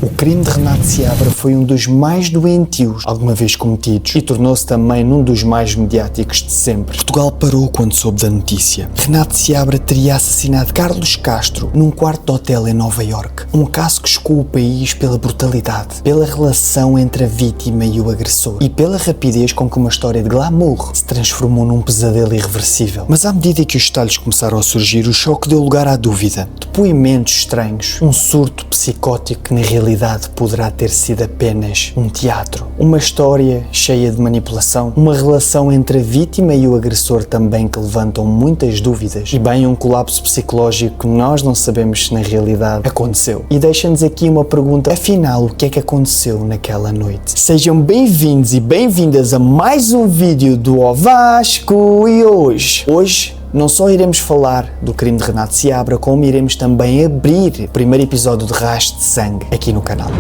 O crime de Renato Seabra foi um dos mais doentios alguma vez cometidos e tornou-se também num dos mais mediáticos de sempre. Portugal parou quando soube da notícia. Renato Seabra teria assassinado Carlos Castro num quarto de hotel em Nova Iorque. Um caso que chocou o país pela brutalidade, pela relação entre a vítima e o agressor e pela rapidez com que uma história de glamour se transformou num pesadelo irreversível. Mas à medida que os detalhes começaram a surgir, o choque deu lugar à dúvida. Depoimentos estranhos, um surto psicótico que na realidade poderá ter sido apenas um teatro. Uma história cheia de manipulação, uma relação entre a vítima e o agressor também que levantam muitas dúvidas e bem um colapso psicológico que nós não sabemos se na realidade aconteceu. E deixa-nos aqui uma pergunta, afinal, o que é que aconteceu naquela noite? Sejam bem-vindos e bem-vindas a mais um vídeo do O Vasco e hoje não só iremos falar do crime de Renato Seabra, como iremos também abrir o primeiro episódio de Rastro de Sangue aqui no canal.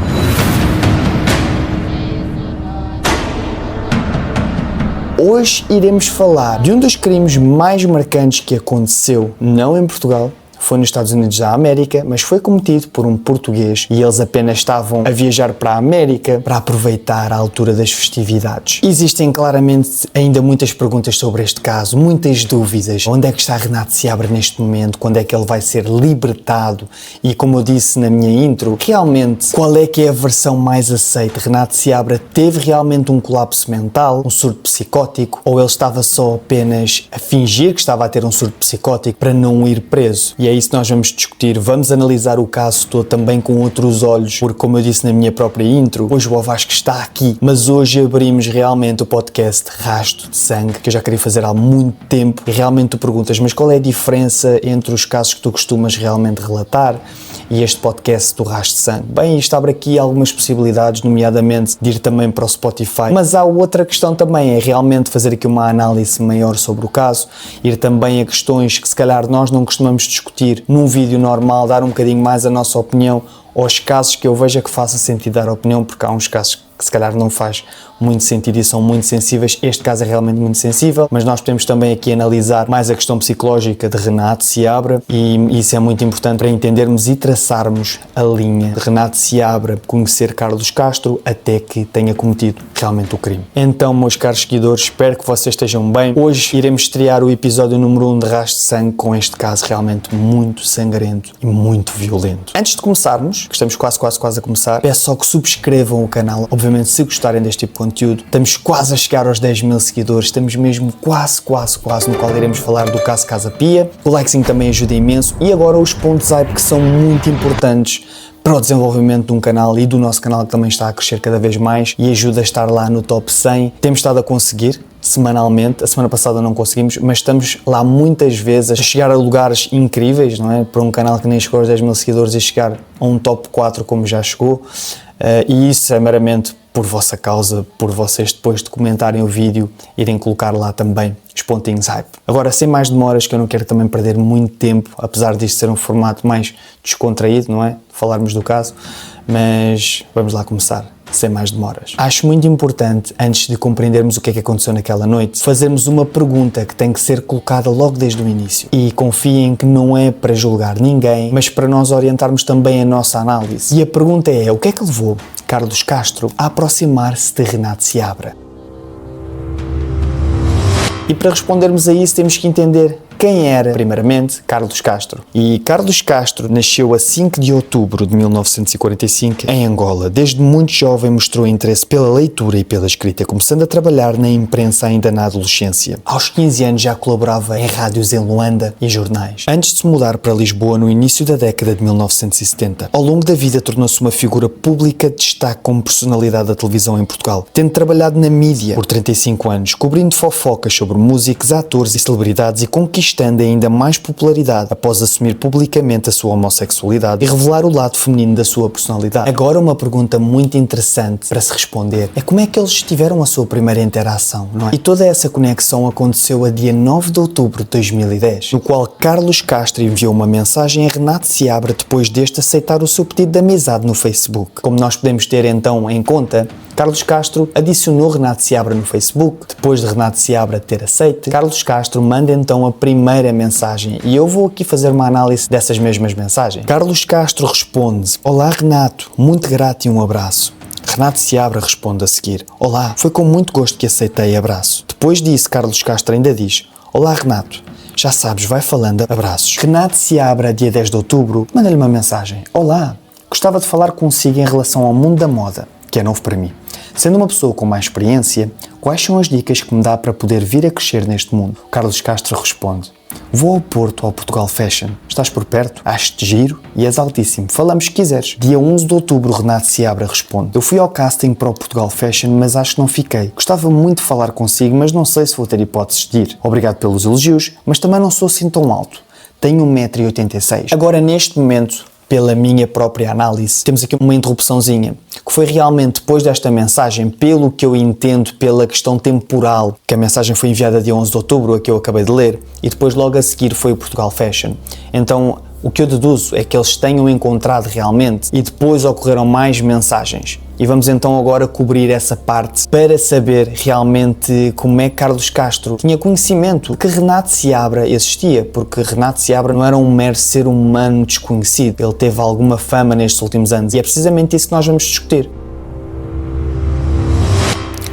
Hoje iremos falar de um dos crimes mais marcantes que aconteceu, não em Portugal, foi nos Estados Unidos da América, mas foi cometido por um português e eles apenas estavam a viajar para a América para aproveitar a altura das festividades. Existem claramente ainda muitas perguntas sobre este caso, muitas dúvidas. Onde é que está Renato Seabra neste momento? Quando é que ele vai ser libertado? E como eu disse na minha intro, realmente, qual é que é a versão mais aceita? Renato Seabra teve realmente um colapso mental, um surto psicótico, ou ele estava só apenas a fingir que estava a ter um surto psicótico para não ir preso? E é isso que nós vamos discutir. Vamos analisar o caso todo também com outros olhos, porque como eu disse na minha própria intro, hoje o Vasco está aqui, mas hoje abrimos realmente o podcast Rastro de Sangue, que eu já queria fazer há muito tempo, e realmente tu perguntas, mas qual é a diferença entre os casos que tu costumas realmente relatar e este podcast do Rastro de Sangue? Bem, isto abre aqui algumas possibilidades, nomeadamente de ir também para o Spotify, mas há outra questão também, é realmente fazer aqui uma análise maior sobre o caso, ir também a questões que se calhar nós não costumamos discutir num vídeo normal, dar um bocadinho mais a nossa opinião aos casos que eu veja que faça sentido dar opinião, porque há uns casos que se calhar não faz muito sentido e são muito sensíveis. Este caso é realmente muito sensível, mas nós podemos também aqui analisar mais a questão psicológica de Renato Seabra e isso é muito importante para entendermos e traçarmos a linha de Renato Seabra conhecer Carlos Castro até que tenha cometido realmente o crime. Então, meus caros seguidores, espero que vocês estejam bem. Hoje iremos estrear o episódio número 1 de Rastro de Sangue com este caso realmente muito sangrento e muito violento. Antes de começarmos, que estamos quase a começar, peço só que subscrevam o canal. Obviamente, se gostarem deste tipo de conteúdo, estamos quase a chegar aos 10 mil seguidores, estamos mesmo quase, no qual iremos falar do caso Casa Pia. O likezinho também ajuda imenso e agora os pontos hype que são muito importantes para o desenvolvimento de um canal e do nosso canal que também está a crescer cada vez mais e ajuda a estar lá no top 100. Temos estado a conseguir semanalmente, a semana passada não conseguimos, mas estamos lá muitas vezes a chegar a lugares incríveis, não é? Para um canal que nem chegou aos 10 mil seguidores e chegar a um top 4 como já chegou. E isso é meramente por vossa causa, por vocês depois de comentarem o vídeo, irem colocar lá também os pontinhos hype. Agora, sem mais demoras, que eu não quero também perder muito tempo, apesar disto ser um formato mais descontraído, não é? Falarmos do caso, mas vamos lá começar, sem mais demoras. Acho muito importante, antes de compreendermos o que é que aconteceu naquela noite, fazermos uma pergunta que tem que ser colocada logo desde o início. E confiem que não é para julgar ninguém, mas para nós orientarmos também a nossa análise. E a pergunta é, o que é que levou Carlos Castro a aproximar-se de Renato Seabra? E para respondermos a isso temos que entender quem era, primeiramente, Carlos Castro. E Carlos Castro nasceu a 5 de outubro de 1945 em Angola. Desde muito jovem mostrou interesse pela leitura e pela escrita, começando a trabalhar na imprensa ainda na adolescência. Aos 15 anos já colaborava em rádios em Luanda e jornais, antes de se mudar para Lisboa no início da década de 1970. Ao longo da vida tornou-se uma figura pública de destaque como personalidade da televisão em Portugal, tendo trabalhado na mídia por 35 anos, cobrindo fofocas sobre músicos, atores e celebridades e conquistando ainda mais popularidade após assumir publicamente a sua homossexualidade e revelar o lado feminino da sua personalidade. Agora, uma pergunta muito interessante para se responder é como é que eles tiveram a sua primeira interação, não é? E toda essa conexão aconteceu a dia 9 de outubro de 2010, no qual Carlos Castro enviou uma mensagem a Renato Seabra depois deste aceitar o seu pedido de amizade no Facebook. Como nós podemos ter então em conta, Carlos Castro adicionou Renato Seabra no Facebook. Depois de Renato Seabra ter aceite, Carlos Castro manda então a primeira mensagem e eu vou aqui fazer uma análise dessas mesmas mensagens. Carlos Castro responde: Olá Renato, muito grato e um abraço. Renato Seabra responde a seguir: Olá, foi com muito gosto que aceitei, abraço. Depois disso, Carlos Castro ainda diz: Olá Renato, já sabes, vai falando, abraços. Renato Seabra, dia 10 de outubro, manda-lhe uma mensagem: Olá, gostava de falar consigo em relação ao mundo da moda, que é novo para mim. Sendo uma pessoa com mais experiência, quais são as dicas que me dá para poder vir a crescer neste mundo? Carlos Castro responde: Vou ao Porto, ao Portugal Fashion. Estás por perto? Acho-te giro e és altíssimo. Falamos se quiseres. Dia 11 de outubro, Renato Seabra responde: Eu fui ao casting para o Portugal Fashion, mas acho que não fiquei. Gostava muito de falar consigo, mas não sei se vou ter hipóteses de ir. Obrigado pelos elogios, mas também não sou assim tão alto. Tenho 1,86 m. Agora, neste momento, pela minha própria análise, temos aqui uma interrupçãozinha, que foi realmente depois desta mensagem, pelo que eu entendo, pela questão temporal, que a mensagem foi enviada dia 11 de outubro, a que eu acabei de ler, e depois logo a seguir foi o Portugal Fashion. Então, o que eu deduzo é que eles tenham encontrado realmente e depois ocorreram mais mensagens. E vamos então agora cobrir essa parte para saber realmente como é que Carlos Castro tinha conhecimento de que Renato Seabra existia, porque Renato Seabra não era um mero ser humano desconhecido, ele teve alguma fama nestes últimos anos e é precisamente isso que nós vamos discutir.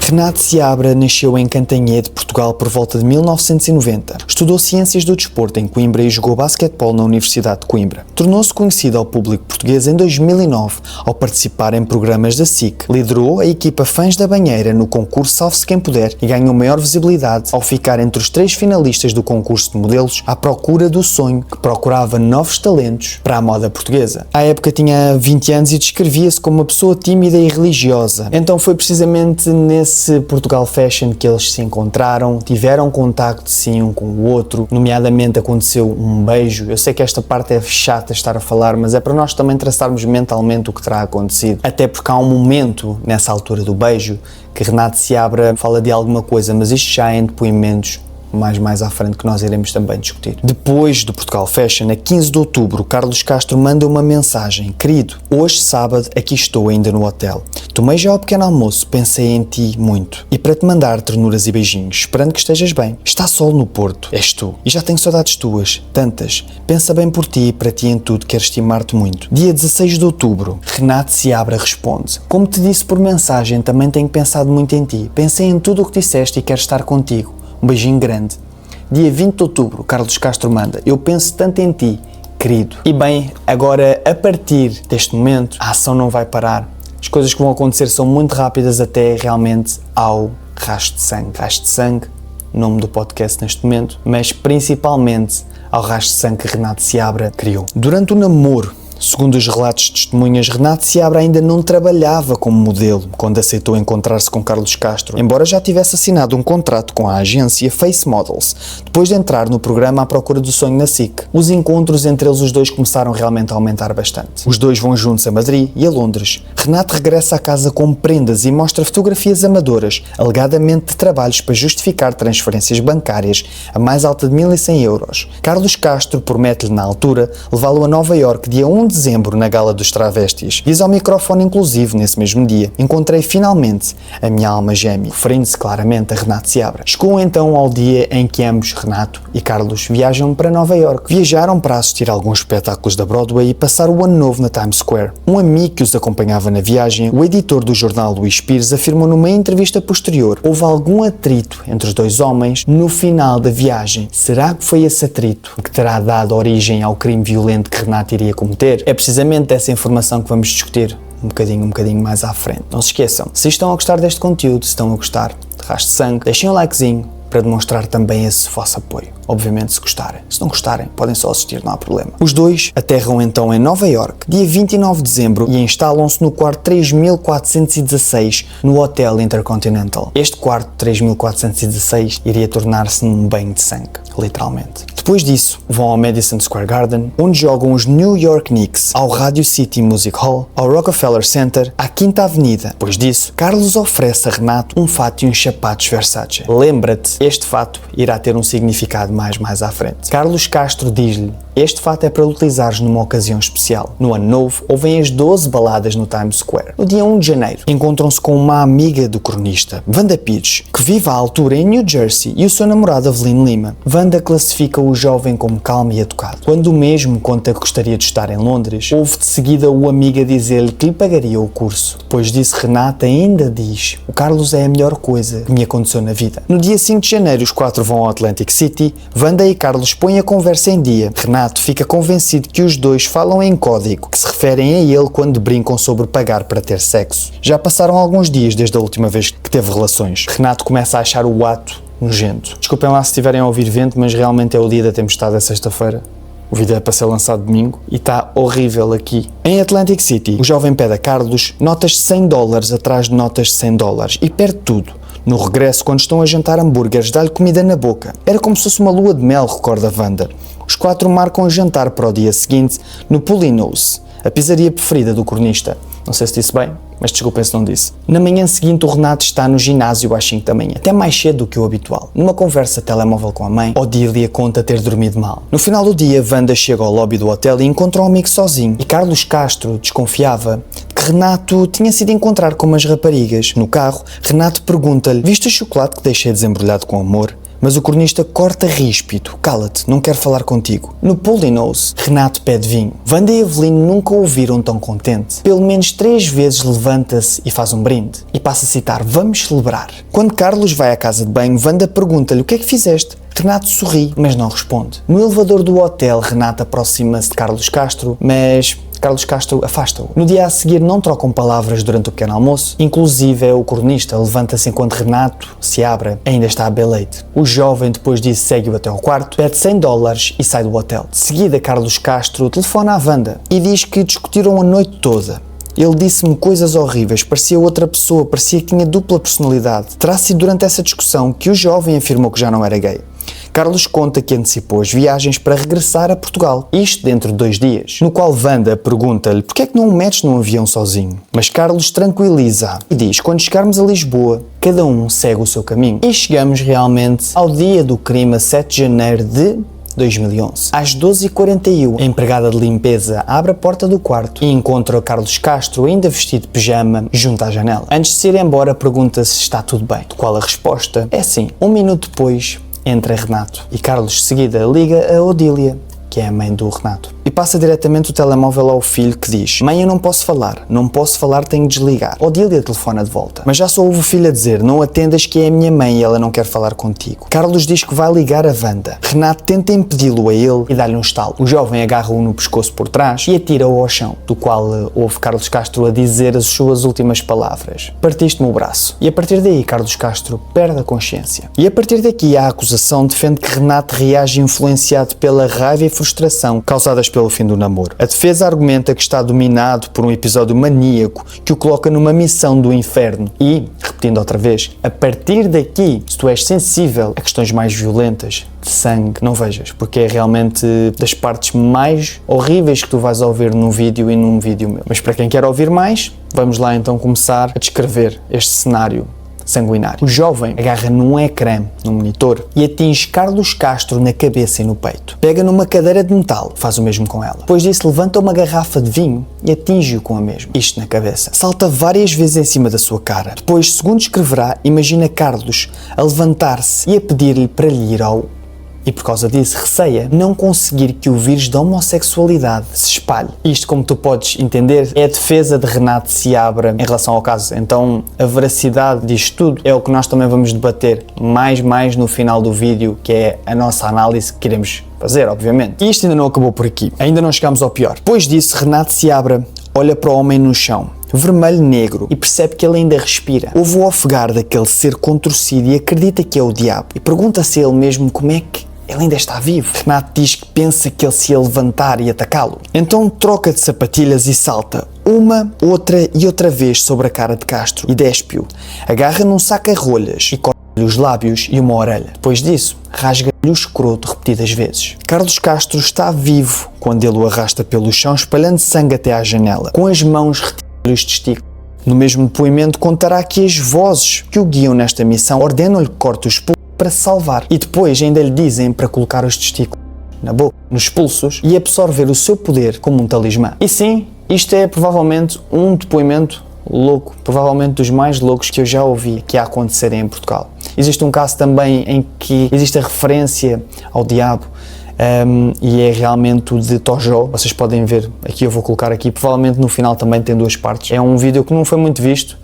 Renato Seabra nasceu em Cantanhede, Portugal, por volta de 1990. Estudou Ciências do Desporto em Coimbra e jogou basquetebol na Universidade de Coimbra. Tornou-se conhecido ao público português em 2009 ao participar em programas da SIC. Liderou a equipa Fãs da Banheira no concurso Salve-se Quem Puder e ganhou maior visibilidade ao ficar entre os 3 finalistas do concurso de modelos à procura do sonho, que procurava novos talentos para a moda portuguesa. À época tinha 20 anos e descrevia-se como uma pessoa tímida e religiosa. Então foi precisamente nesse Portugal Fashion que eles se encontraram, tiveram contacto sim um com o outro, nomeadamente aconteceu um beijo. Eu sei que esta parte é chata estar a falar, mas é para nós também traçarmos mentalmente o que terá acontecido, até porque há um momento nessa altura do beijo que Renato Seabra fala de alguma coisa, mas isto já é em depoimentos mais à frente que nós iremos também discutir. Depois do Portugal Fashion, a 15 de outubro, Carlos Castro manda uma mensagem: Querido, hoje sábado aqui estou ainda no hotel. Tomei já o pequeno almoço, pensei em ti muito. E para te mandar ternuras e beijinhos, esperando que estejas bem. Está sol no Porto, és tu. E já tenho saudades tuas, tantas. Pensa bem por ti e para ti em tudo, quero estimar-te muito. Dia 16 de outubro, Renato Seabra responde: Como te disse por mensagem, também tenho pensado muito em ti. Pensei em tudo o que disseste e quero estar contigo. Um beijinho grande. Dia 20 de outubro, Carlos Castro manda: Eu penso tanto em ti, querido. E bem, agora a partir deste momento, a ação não vai parar. As coisas que vão acontecer são muito rápidas até realmente ao rastro de sangue. Rastro de sangue, nome do podcast neste momento, mas principalmente ao rastro de sangue que Renato Seabra criou. Durante o namoro, segundo os relatos de testemunhas, Renato Seabra ainda não trabalhava como modelo quando aceitou encontrar-se com Carlos Castro, embora já tivesse assinado um contrato com a agência Face Models, depois de entrar no programa À Procura do Sonho na SIC. Os encontros entre eles os dois começaram realmente a aumentar bastante. Os dois vão juntos a Madrid e a Londres. Renato regressa à casa com prendas e mostra fotografias amadoras, alegadamente de trabalhos para justificar transferências bancárias a mais alta de 1.100 euros. Carlos Castro promete-lhe na altura levá-lo a Nova Iorque dia 1 de dezembro na Gala dos Travestis. Diz ao microfone inclusive nesse mesmo dia: Encontrei finalmente a minha alma gêmea, referindo-se claramente a Renato Seabra. Chegou então ao dia em que ambos, Renato e Carlos, viajam para Nova Iorque. Viajaram para assistir a alguns espetáculos da Broadway e passar o ano novo na Times Square. Um amigo que os acompanhava na viagem, o editor do jornal Luís Pires, afirmou numa entrevista posterior: houve algum atrito entre os dois homens no final da viagem. Será que foi esse atrito que terá dado origem ao crime violento que Renato iria cometer? É precisamente dessa informação que vamos discutir um bocadinho mais à frente. Não se esqueçam, se estão a gostar deste conteúdo, se estão a gostar de Rastro de Sangue, deixem um likezinho para demonstrar também esse vosso apoio. Obviamente se gostarem. Se não gostarem, podem só assistir, não há problema. Os dois aterram então em Nova Iorque, dia 29 de dezembro, e instalam-se no quarto 3416 no Hotel Intercontinental. Este quarto 3416 iria tornar-se num banho de sangue, literalmente. Depois disso, vão ao Madison Square Garden, onde jogam os New York Knicks, ao Radio City Music Hall, ao Rockefeller Center, à Quinta Avenida. Depois disso, Carlos oferece a Renato um fato e uns sapatos Versace. Lembra-te, este fato irá ter um significado mais à frente. Carlos Castro diz-lhe Este fato é para utilizares numa ocasião especial. No ano novo, ouvem as 12 baladas no Times Square. No dia 1 de janeiro, encontram-se com uma amiga do cronista, Wanda Pires, que vive à altura em New Jersey, e o seu namorado Avelino Lima. Wanda classifica o jovem como calmo e educado. Quando o mesmo conta que gostaria de estar em Londres, ouve de seguida o amigo a dizer-lhe que lhe pagaria o curso. Depois disso, Renata ainda diz: o Carlos é a melhor coisa que me aconteceu na vida. No dia 5 de janeiro, os 4 vão ao Atlantic City. Wanda e Carlos põem a conversa em dia. Renato fica convencido que os dois falam em código, que se referem a ele quando brincam sobre pagar para ter sexo. Já passaram alguns dias desde a última vez que teve relações. Renato começa a achar o ato nojento. Desculpem lá se estiverem a ouvir vento, mas realmente é o dia da tempestade, é sexta-feira. O vídeo é para ser lançado domingo e está horrível aqui. Em Atlantic City, o jovem pede a Carlos notas de $100 atrás de notas de $100 e perde tudo. No regresso, quando estão a jantar hambúrgueres, dá-lhe comida na boca. Era como se fosse uma lua de mel, recorda Wanda. Os 4 marcam a jantar para o dia seguinte no Polino's, a pizzaria preferida do cronista. Não sei se disse bem, mas desculpem se não disse. Na manhã seguinte, o Renato está no ginásio às 5 da manhã, até mais cedo do que o habitual. Numa conversa telemóvel com a mãe, Odília conta ter dormido mal. No final do dia, Wanda chega ao lobby do hotel e encontra um amigo sozinho. E Carlos Castro desconfiava que Renato tinha sido encontrar com umas raparigas. No carro, Renato pergunta-lhe: viste o chocolate que deixei desembrulhado com amor? Mas o cronista corta ríspido: cala-te, não quero falar contigo. No Polino's, Renato pede vinho. Wanda e Avelino nunca o viram tão contente. Pelo menos 3 vezes levanta-se e faz um brinde. E passa a citar: vamos celebrar. Quando Carlos vai à casa de banho, Wanda pergunta-lhe: o que é que fizeste? Renato sorri, mas não responde. No elevador do hotel, Renato aproxima-se de Carlos Castro, mas Carlos Castro afasta-o. No dia a seguir não trocam palavras durante o pequeno almoço, inclusive o cronista levanta-se enquanto Renato se abre, ainda está a beber leite. O jovem depois disso segue-o até ao quarto, pede $100 e sai do hotel. De seguida, Carlos Castro telefona à Wanda e diz que discutiram a noite toda. Ele disse-me coisas horríveis, parecia outra pessoa, parecia que tinha dupla personalidade. Terá sido durante essa discussão que o jovem afirmou que já não era gay. Carlos conta que antecipou as viagens para regressar a Portugal, isto dentro de 2 dias, no qual Wanda pergunta-lhe porque é que não o metes num avião sozinho. Mas Carlos tranquiliza e diz: quando chegarmos a Lisboa, cada um segue o seu caminho. E chegamos realmente ao dia do crime, a 7 de janeiro de 2011. Às 12h41, a empregada de limpeza abre a porta do quarto e encontra Carlos Castro ainda vestido de pijama junto à janela. Antes de se ir embora, pergunta se está tudo bem, do qual a resposta é sim. 1 minuto depois, entra Renato e Carlos de seguida liga a Odília, que é a mãe do Renato, e passa diretamente o telemóvel ao filho, que diz: mãe, eu não posso falar, tenho de desligar. Odília telefona de volta, mas já só ouve o filho a dizer: não atendas que é a minha mãe e ela não quer falar contigo. Carlos diz que vai ligar a Wanda. Renato tenta impedi-lo a ele e dá-lhe um estalo. O jovem agarra-o no pescoço por trás e atira-o ao chão, do qual ouve Carlos Castro a dizer as suas últimas palavras: partiste-me o braço. E a partir daí, Carlos Castro perde a consciência. E a partir daqui, a acusação defende que Renato reage influenciado pela raiva e frustração causadas pelo fim do namoro. A defesa argumenta que está dominado por um episódio maníaco que o coloca numa missão do inferno e, repetindo outra vez, a partir daqui, se tu és sensível a questões mais violentas, de sangue, não vejas, porque é realmente das partes mais horríveis que tu vais ouvir num vídeo e num vídeo meu. Mas para quem quer ouvir mais, vamos lá então começar a descrever este cenário sanguinário. O jovem agarra num ecrã, num monitor, e atinge Carlos Castro na cabeça e no peito. Pega numa cadeira de metal, faz o mesmo com ela. Depois disso, levanta uma garrafa de vinho e atinge-o com a mesma. Isto na cabeça. Salta várias vezes em cima da sua cara. Depois, segundo escreverá, imagina Carlos a levantar-se e a pedir-lhe para lhe ir ao... E por causa disso receia não conseguir que o vírus da homossexualidade se espalhe. Isto, como tu podes entender, é a defesa de Renato Seabra em relação ao caso. Então a veracidade disto tudo é o que nós também vamos debater mais no final do vídeo, que é a nossa análise que iremos fazer, obviamente. E isto ainda não acabou por aqui, ainda não chegamos ao pior. Depois disso, Renato Seabra olha para o homem no chão, vermelho-negro, e percebe que ele ainda respira. Ouve o ofegar daquele ser contorcido e acredita que é o diabo. E pergunta-se a ele mesmo como é que ele ainda está vivo. Renato diz que pensa que ele se ia levantar e atacá-lo. Então troca de sapatilhas e salta uma, outra e outra vez sobre a cara de Castro e despe-o. Agarra num saca-rolhas e corta-lhe os lábios e uma orelha. Depois disso, rasga-lhe o escroto repetidas vezes. Carlos Castro está vivo quando ele o arrasta pelo chão, espalhando sangue até à janela. Com as mãos retira os testículos. No mesmo depoimento contará que as vozes que o guiam nesta missão ordenam-lhe que corte os pulsos para se salvar, e depois ainda lhe dizem para colocar os testículos na boca, nos pulsos e absorver o seu poder como um talismã. E sim, isto é provavelmente um depoimento louco, provavelmente dos mais loucos que eu já ouvi que a acontecerem em Portugal. Existe um caso também em que existe a referência ao diabo, e é realmente o de Tojó. Vocês podem ver, aqui eu vou colocar aqui, provavelmente no final também tem duas partes. É um vídeo que não foi muito visto,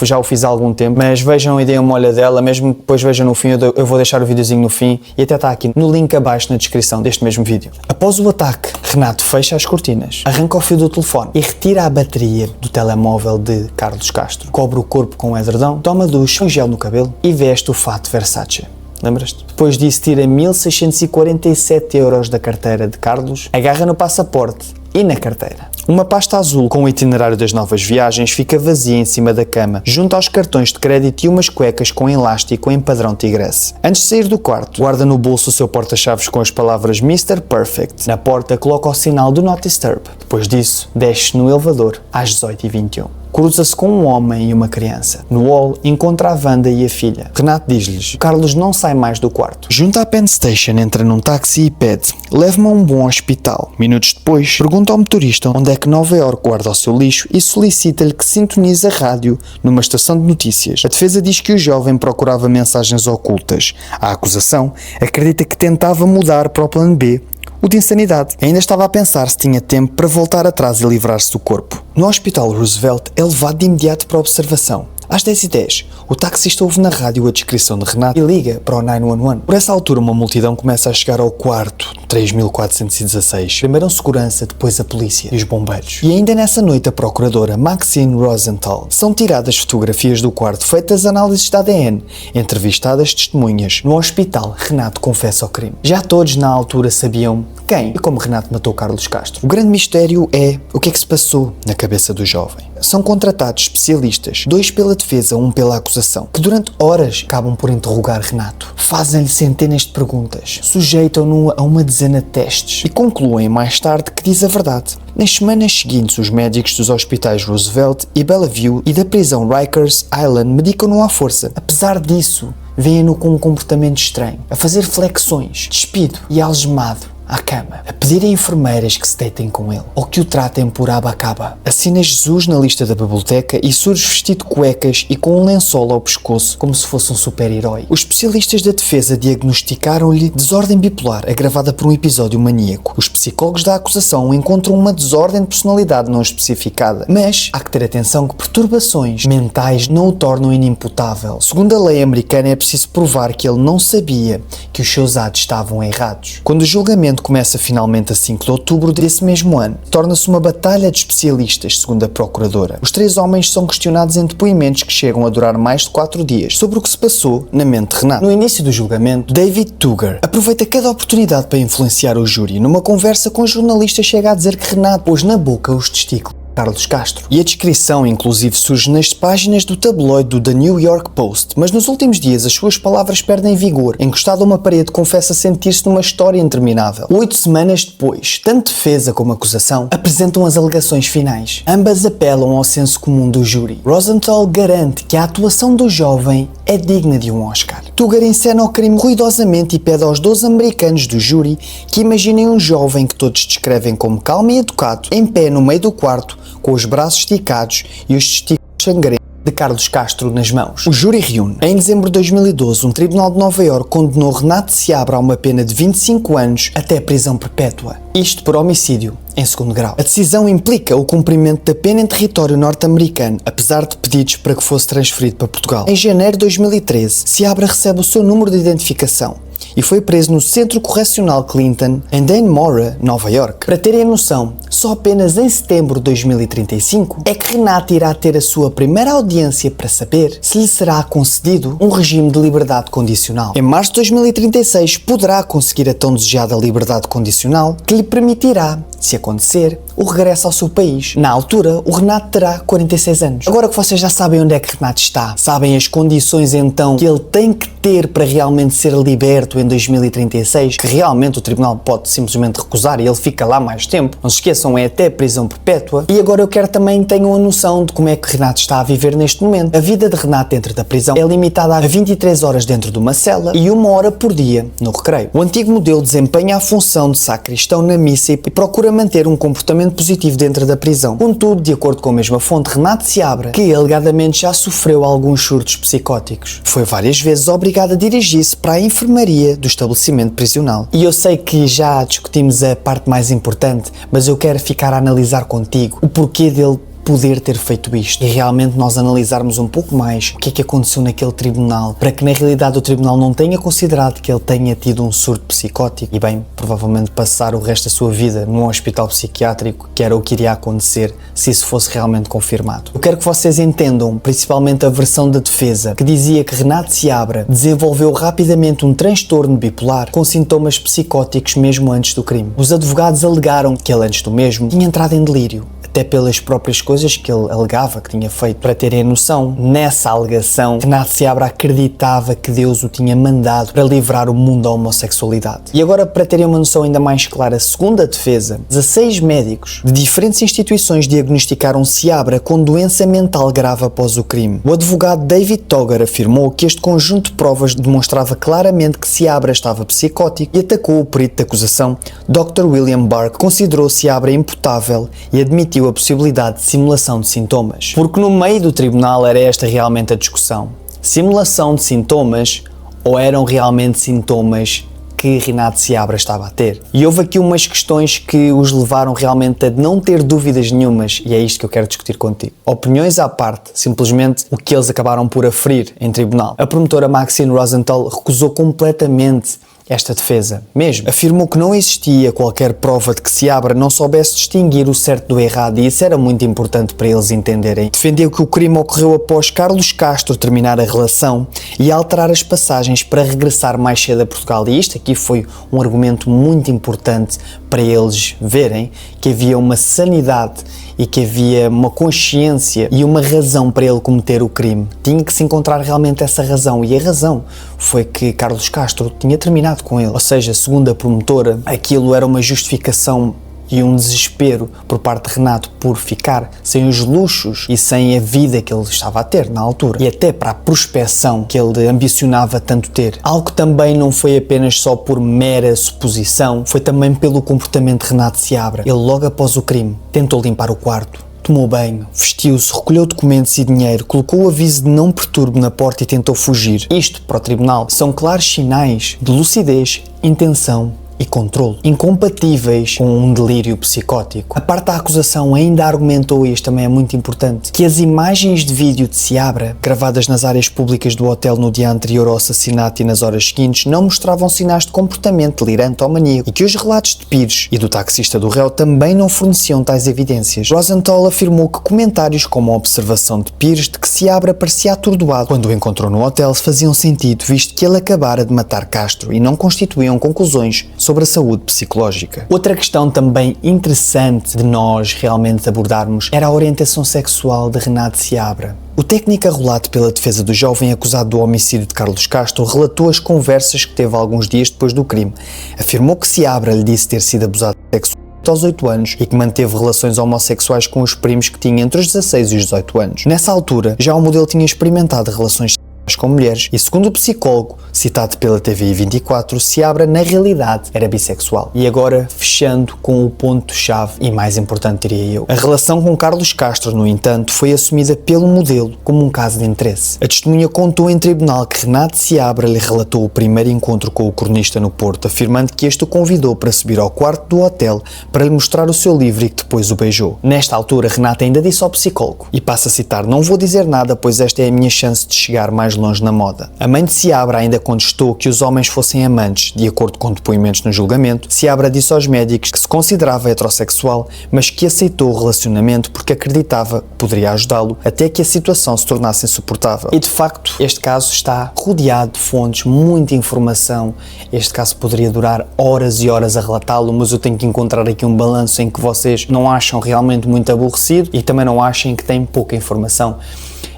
já o fiz há algum tempo, mas vejam e deem uma olhadela, mesmo que depois vejam no fim, eu vou deixar o videozinho no fim e até está aqui no link abaixo na descrição deste mesmo vídeo. Após o ataque, Renato fecha as cortinas, arranca o fio do telefone e retira a bateria do telemóvel de Carlos Castro, cobre o corpo com um edredão, toma duche, põe gel no cabelo e veste o fato Versace. Lembras-te? Depois disso tira 1.647 euros da carteira de Carlos, agarra no passaporte e na carteira. Uma pasta azul com o itinerário das novas viagens fica vazia em cima da cama, junto aos cartões de crédito e umas cuecas com elástico em padrão tigresse. Antes de sair do quarto, guarda no bolso o seu porta-chaves com as palavras Mr. Perfect. Na porta coloca o sinal do Not Disturb. Depois disso, desce no elevador às 18h21. Cruza-se com um homem e uma criança. No hall, encontra a Wanda e a filha. Renato diz-lhes: Carlos não sai mais do quarto. Junto à Penn Station, entra num táxi e pede: leve-me a um bom hospital. Minutos depois, pergunta ao motorista onde é que Nova Iorque guarda o seu lixo e solicita-lhe que sintonize a rádio numa estação de notícias. A defesa diz que o jovem procurava mensagens ocultas. A acusação acredita que tentava mudar para o plano B, o de insanidade. Ainda estava a pensar se tinha tempo para voltar atrás e livrar-se do corpo. No Hospital Roosevelt é levado de imediato para a observação. Às 10h10, o taxista ouve na rádio a descrição de Renato e liga para o 911. Por essa altura, uma multidão começa a chegar ao quarto 3416. Primeiro a segurança, depois a polícia e os bombeiros. E ainda nessa noite, a procuradora Maxine Rosenthal. São tiradas fotografias do quarto, feitas análises de ADN, entrevistadas testemunhas. No hospital, Renato confessa o crime. Já todos na altura sabiam quem e como Renato matou Carlos Castro. O grande mistério é o que é que se passou na cabeça do jovem. São contratados especialistas, 2 pela defesa, 1 pela acusação, que durante horas acabam por interrogar Renato. Fazem-lhe centenas de perguntas, sujeitam-no a uma dezena de testes e concluem mais tarde que diz a verdade. Nas semanas seguintes, os médicos dos hospitais Roosevelt e Bellevue e da prisão Rikers Island medicam-no à força. Apesar disso, veem-no com um comportamento estranho, a fazer flexões, despido e algemado à cama, a pedir a enfermeiras que se deitem com ele ou que o tratem por aba-caba. Assina Jesus na lista da biblioteca e surge vestido de cuecas e com um lençol ao pescoço como se fosse um super-herói. Os especialistas da defesa diagnosticaram-lhe desordem bipolar agravada por um episódio maníaco. Os psicólogos da acusação encontram uma desordem de personalidade não especificada, mas há que ter atenção que perturbações mentais não o tornam inimputável. Segundo a lei americana, é preciso provar que ele não sabia que os seus atos estavam errados. Quando o julgamento começa finalmente a 5 de outubro desse mesmo ano, torna-se uma batalha de especialistas, segundo a procuradora. Os 3 homens são questionados em depoimentos que chegam a durar mais de 4 dias sobre o que se passou na mente de Renato. No início do julgamento, David Tugger aproveita cada oportunidade para influenciar o júri. Numa conversa com jornalistas, chega a dizer que Renato pôs na boca os testículos Carlos Castro. E a descrição, inclusive, surge nas páginas do tabloide do The New York Post, mas nos últimos dias as suas palavras perdem vigor. Encostado a uma parede, confessa sentir-se numa história interminável. 8 semanas depois, tanto defesa como acusação apresentam as alegações finais. Ambas apelam ao senso comum do júri. Rosenthal garante que a atuação do jovem é digna de um Oscar. Tugger encena o crime ruidosamente e pede aos 12 americanos do júri que imaginem um jovem que todos descrevem como calmo e educado, em pé no meio do quarto, com os braços esticados e os testículos sangrentos de Carlos Castro nas mãos. O júri reúne. Em dezembro de 2012, um tribunal de Nova Iorque condenou Renato Seabra a uma pena de 25 anos até prisão perpétua. Isto por homicídio em segundo grau. A decisão implica o cumprimento da pena em território norte-americano, apesar de pedidos para que fosse transferido para Portugal. Em janeiro de 2013, Seabra recebe o seu número de identificação e foi preso no Centro Correcional Clinton, em Dannemora, Nova Iorque. Para terem noção, só apenas em setembro de 2035 é que Renato irá ter a sua primeira audiência para saber se lhe será concedido um regime de liberdade condicional. Em março de 2036 poderá conseguir a tão desejada liberdade condicional que lhe permitirá, se acontecer, o regresso ao seu país. Na altura, o Renato terá 46 anos. Agora que vocês já sabem onde é que Renato está, sabem as condições então que ele tem que ter para realmente ser liberto em 2036, que realmente o tribunal pode simplesmente recusar e ele fica lá mais tempo. Não se esqueçam, é até prisão perpétua. E agora eu quero também que tenham a noção de como é que Renato está a viver neste momento. A vida de Renato dentro da prisão é limitada a 23 horas dentro de uma cela e 1 hora por dia no recreio. O antigo modelo desempenha a função de sacristão na missa e procura manter um comportamento positivo dentro da prisão. Contudo, de acordo com a mesma fonte, Renato Seabra, que alegadamente já sofreu alguns surtos psicóticos, foi várias vezes obrigado a dirigir-se para a enfermaria do estabelecimento prisional. E eu sei que já discutimos a parte mais importante, mas eu quero ficar a analisar contigo o porquê dele poder ter feito isto e realmente nós analisarmos um pouco mais o que é que aconteceu naquele tribunal, para que na realidade o tribunal não tenha considerado que ele tenha tido um surto psicótico e bem, provavelmente passar o resto da sua vida num hospital psiquiátrico, que era o que iria acontecer se isso fosse realmente confirmado. Eu quero que vocês entendam, principalmente a versão da defesa, que dizia que Renato Seabra desenvolveu rapidamente um transtorno bipolar com sintomas psicóticos mesmo antes do crime. Os advogados alegaram que ele antes do mesmo tinha entrado em delírio, até pelas próprias coisas que ele alegava que tinha feito. Para terem noção, nessa alegação, Renato Seabra acreditava que Deus o tinha mandado para livrar o mundo da homossexualidade. E agora, para terem uma noção ainda mais clara, segundo a defesa, 16 médicos de diferentes instituições diagnosticaram Seabra com doença mental grave após o crime. O advogado David Togger afirmou que este conjunto de provas demonstrava claramente que Seabra estava psicótico e atacou o perito de acusação, Dr. William Barr, que considerou Seabra imputável e admitiu a possibilidade de simulação de sintomas. Porque no meio do tribunal era esta realmente a discussão. Simulação de sintomas ou eram realmente sintomas que Renato Seabra estava a ter? E houve aqui umas questões que os levaram realmente a não ter dúvidas nenhumas e é isto que eu quero discutir contigo. Opiniões à parte, simplesmente o que eles acabaram por aferir em tribunal. A promotora Maxine Rosenthal recusou completamente esta defesa, mesmo. Afirmou que não existia qualquer prova de que Seabra não soubesse distinguir o certo do errado e isso era muito importante para eles entenderem. Defendeu que o crime ocorreu após Carlos Castro terminar a relação e alterar as passagens para regressar mais cedo a Portugal. E isto aqui foi um argumento muito importante para eles verem que havia uma sanidade e que havia uma consciência e uma razão para ele cometer o crime. Tinha que se encontrar realmente essa razão e a razão foi que Carlos Castro tinha terminado com ele. Ou seja, segundo a promotora, aquilo era uma justificação e um desespero por parte de Renato por ficar sem os luxos e sem a vida que ele estava a ter na altura e até para a prospeção que ele ambicionava tanto ter. Algo que também não foi apenas só por mera suposição, foi também pelo comportamento de Renato Seabra. Ele logo após o crime tentou limpar o quarto, tomou banho, vestiu-se, recolheu documentos e dinheiro, colocou o aviso de não perturbe na porta e tentou fugir. Isto, para o tribunal, são claros sinais de lucidez, intenção e controle, incompatíveis com um delírio psicótico. A parte da acusação ainda argumentou, e isto também é muito importante, que as imagens de vídeo de Seabra, gravadas nas áreas públicas do hotel no dia anterior ao assassinato e nas horas seguintes, não mostravam sinais de comportamento delirante ou maníaco, e que os relatos de Pires e do taxista do réu também não forneciam tais evidências. Rosenthal afirmou que comentários como a observação de Pires de que Seabra parecia atordoado quando o encontrou no hotel faziam sentido, visto que ele acabara de matar Castro e não constituíam conclusões sobre a saúde psicológica. Outra questão também interessante de nós realmente abordarmos era a orientação sexual de Renato Seabra. O técnico arrolado pela defesa do jovem acusado do homicídio de Carlos Castro relatou as conversas que teve alguns dias depois do crime. Afirmou que Seabra lhe disse ter sido abusado sexualmente aos 8 anos e que manteve relações homossexuais com os primos que tinha entre os 16 e os 18 anos. Nessa altura, já o modelo tinha experimentado relações com mulheres e, segundo o psicólogo citado pela TVI 24, Seabra na realidade era bissexual. E agora, fechando com o ponto-chave e mais importante, diria eu, a relação com Carlos Castro, no entanto, foi assumida pelo modelo como um caso de interesse. A testemunha contou em tribunal que Renato Seabra lhe relatou o primeiro encontro com o cronista no Porto, afirmando que este o convidou para subir ao quarto do hotel para lhe mostrar o seu livro e que depois o beijou. Nesta altura, Renato ainda disse ao psicólogo, e passo a citar: "Não vou dizer nada, pois esta é a minha chance de chegar mais longe na moda." A mãe de Seabra ainda contestou que os homens fossem amantes, de acordo com depoimentos no julgamento. Seabra disse aos médicos que se considerava heterossexual, mas que aceitou o relacionamento porque acreditava que poderia ajudá-lo até que a situação se tornasse insuportável. E de facto, este caso está rodeado de fontes, muita informação. Este caso poderia durar horas e horas a relatá-lo, mas eu tenho que encontrar aqui um balanço em que vocês não acham realmente muito aborrecido e também não achem que tem pouca informação.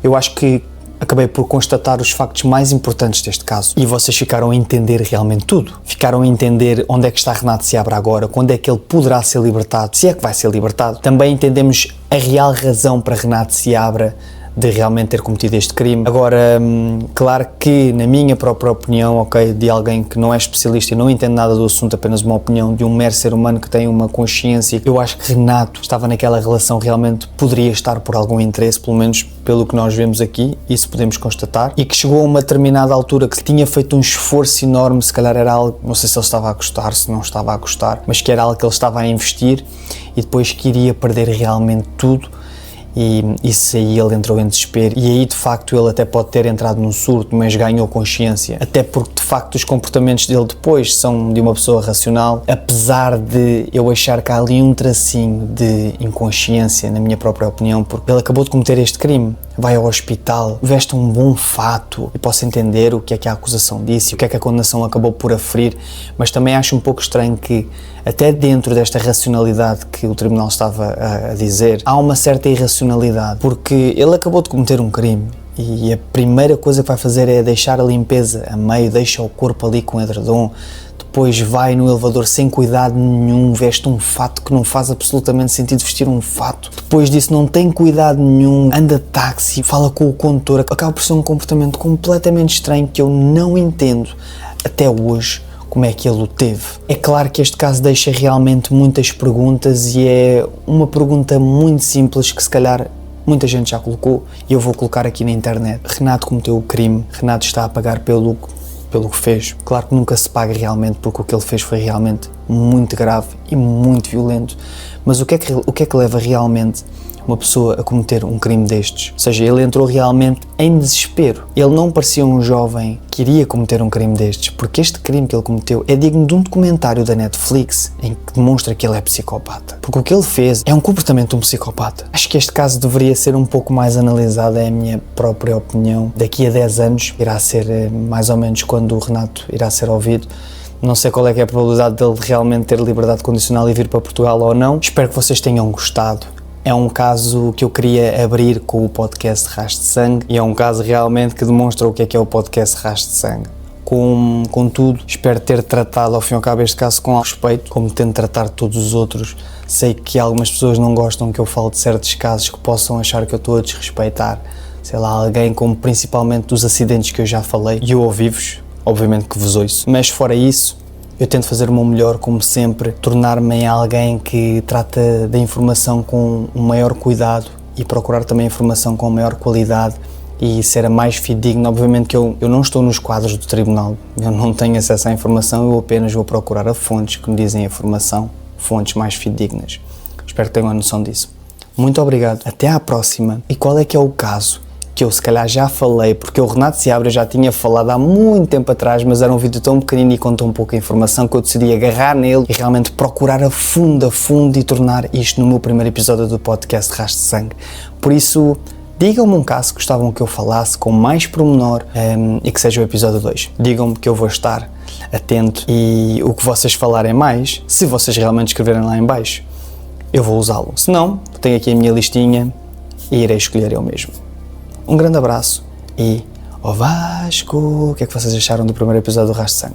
Eu acho que acabei por constatar os factos mais importantes deste caso. E vocês ficaram a entender realmente tudo. Ficaram a entender onde é que está Renato Seabra agora, quando é que ele poderá ser libertado, se é que vai ser libertado. Também entendemos a real razão para Renato Seabra de realmente ter cometido este crime. Agora, claro que na minha própria opinião, ok, de alguém que não é especialista e não entende nada do assunto, apenas uma opinião de um mero ser humano que tem uma consciência, eu acho que Renato estava naquela relação, realmente poderia estar por algum interesse, pelo menos pelo que nós vemos aqui, isso podemos constatar, e que chegou a uma determinada altura que tinha feito um esforço enorme, se calhar era algo, não sei se ele estava a gostar, se não estava a gostar, mas que era algo que ele estava a investir e depois que iria perder realmente tudo. E isso aí ele entrou em desespero e aí de facto ele até pode ter entrado num surto, mas ganhou consciência, até porque de facto os comportamentos dele depois são de uma pessoa racional, apesar de eu achar que há ali um tracinho de inconsciência, na minha própria opinião, porque ele acabou de cometer este crime, vai ao hospital, veste um bom fato e posso entender o que é a acusação disse, o que é que a condenação acabou por aferir, mas também acho um pouco estranho que até dentro desta racionalidade que o tribunal estava a dizer, há uma certa irracionalidade, porque ele acabou de cometer um crime e a primeira coisa que vai fazer é deixar a limpeza a meio, deixa o corpo ali com edredom, depois vai no elevador sem cuidado nenhum, veste um fato que não faz absolutamente sentido vestir um fato, depois disso não tem cuidado nenhum, anda de táxi, fala com o condutor, acaba por ser um comportamento completamente estranho que eu não entendo até hoje como é que ele o teve. É claro que este caso deixa realmente muitas perguntas e é uma pergunta muito simples que se calhar muita gente já colocou e eu vou colocar aqui na internet. Renato cometeu o crime, Renato está a pagar pelo que fez. Claro que nunca se paga realmente porque o que ele fez foi realmente muito grave e muito violento, mas o que é que leva realmente uma pessoa a cometer um crime destes? Ou seja, ele entrou realmente em desespero. Ele não parecia um jovem que iria cometer um crime destes, porque este crime que ele cometeu é digno de um documentário da Netflix em que demonstra que ele é psicopata. Porque o que ele fez é um comportamento de um psicopata. Acho que este caso deveria ser um pouco mais analisado, é a minha própria opinião. Daqui a 10 anos, irá ser mais ou menos quando o Renato irá ser ouvido. Não sei qual é que é a probabilidade dele realmente ter liberdade condicional e vir para Portugal ou não. Espero que vocês tenham gostado. É um caso que eu queria abrir com o podcast Rastro de Sangue e é um caso realmente que demonstra o que é o podcast Rastro de Sangue. Contudo, espero ter tratado ao fim e ao cabo este caso com respeito, como tento tratar todos os outros. Sei que algumas pessoas não gostam que eu fale de certos casos que possam achar que eu estou a desrespeitar, sei lá, alguém, como principalmente dos acidentes que eu já falei, e eu ouvi-vos, obviamente que vos ouço, mas fora isso, eu tento fazer o meu melhor, como sempre, tornar-me em alguém que trata da informação com o maior cuidado e procurar também informação com maior qualidade e ser a mais fidedigna. Obviamente que eu não estou nos quadros do tribunal, eu não tenho acesso à informação, eu apenas vou procurar a fontes que me dizem a informação, fontes mais fidedignas. Espero que tenham a noção disso. Muito obrigado, até à próxima. E qual é que é o caso que eu se calhar já falei, porque o Renato Seabra já tinha falado há muito tempo atrás, mas era um vídeo tão pequenino e com tão pouca informação que eu decidi agarrar nele e realmente procurar a fundo e tornar isto no meu primeiro episódio do podcast Rastro de Sangue. Por isso, digam-me um caso que gostavam que eu falasse com mais pormenor e que seja o episódio 2. Digam-me que eu vou estar atento e o que vocês falarem mais, se vocês realmente escreverem lá em baixo, eu vou usá-lo. Se não, tenho aqui a minha listinha e irei escolher eu mesmo. Um grande abraço e ao Vasco! O que é que vocês acharam do primeiro episódio do Rastro de Sangue?